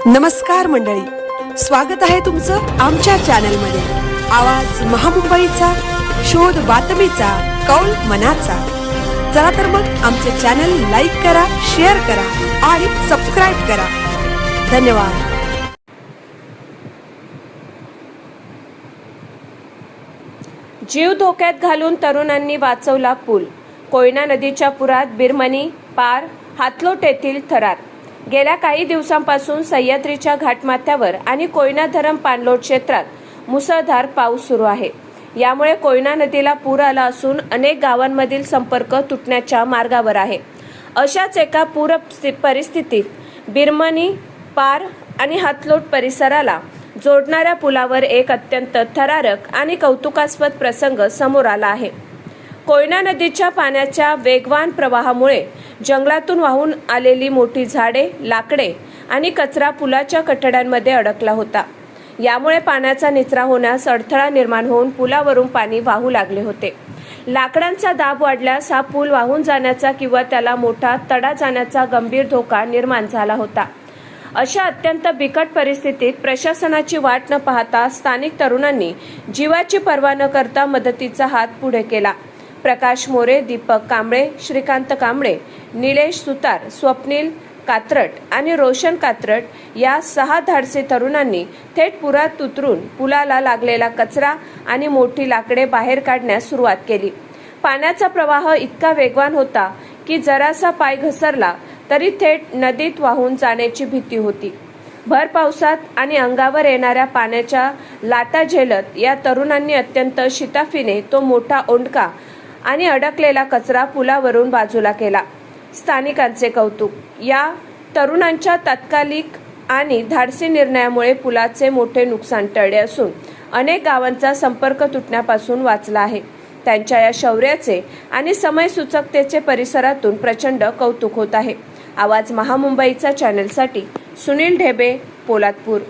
नमस्कार मंडळी, स्वागत आहे तुमचं आमच्या चॅनलमध्ये। आवाज महामुंबईचा, शोध बातमीचा, कौल मनाचा। चला तर मग आमचे चॅनल लाईक करा, शेअर करा आणि सबस्क्राइब करा। धन्यवाद। जीव धोक्यात घालून तरुणांनी वाचवला पूल। कोयना नदीच्या पुरात बिरमणी पार, हातलोट येथील थरार। गेल्या काही दिवसांपासून सह्याद्रीच्या घाटमाथ्यावर आणि कोयना धरण पाणलोट क्षेत्रात मुसळधार पाऊस सुरू आहे। यामुळे कोयना नदीला पूर आला असून अनेक गावांमधील संपर्क तुटण्याच्या मार्गावर आहे। अशाच एका पूर परिस्थितीत बिरमणी पार आणि हातलोट परिसराला जोडणाऱ्या पुलावर एक अत्यंत थरारक आणि कौतुकास्पद प्रसंग समोर आला आहे। कोयना नदीच्या पाण्याच्या वेगवान प्रवाहामुळे जंगलातून वाहून आलेली मोठी झाडे, लाकडे आणि कचरा पुलाच्या कठड्यांमध्ये अडकला होता। यामुळे पाण्याचा निचरा होण्यास अडथळा निर्माण होऊन पुलावरून पाणी वाहू लागले होते। लाकडांचा दाब वाढल्यास हा पूल वाहून जाण्याचा किंवा त्याला मोठा तडा जाण्याचा गंभीर धोका निर्माण झाला होता। अशा अत्यंत बिकट परिस्थितीत प्रशासनाची वाट न पाहता स्थानिक तरुणांनी जीवाची पर्वा न करता मदतीचा हात पुढे केला। प्रकाश मोरे, दीपक कांबळे, श्रीकांत कांबळे, निलेश सुतार, स्वप्नील कात्रट आणि रोशन कात्रट या 6 धाडसी तरुणांनी थेट पुरात उतरून पुलाला लागलेला कचरा आणि मोठी लाकडे बाहेर काढण्यास सुरुवात केली। पाण्याचा प्रवाह इतका वेगवान होता की जरासा पाय घसरला तरी थेट नदीत वाहून जाण्याची भीती होती। भर पावसात आणि अंगावर येणाऱ्या पाण्याच्या लाटा झेलत या तरुणांनी अत्यंत शिताफीने तो मोठा ओंडका आणि अडकलेला कचरा पुलावरून बाजूला केला। स्थानिकांचे कौतुक। या तरुणांच्या तात्कालिक आणि धाडसी निर्णयामुळे पुलाचे मोठे नुकसान टळले असून अनेक गावांचा संपर्क तुटण्यापासून वाचला आहे। त्यांच्या या शौर्याचे आणि समयसूचकतेचे परिसरातून प्रचंड कौतुक होत आहे। आवाज महामुंबईचा चॅनलसाठी सुनील ढेबे, पोलादपूर।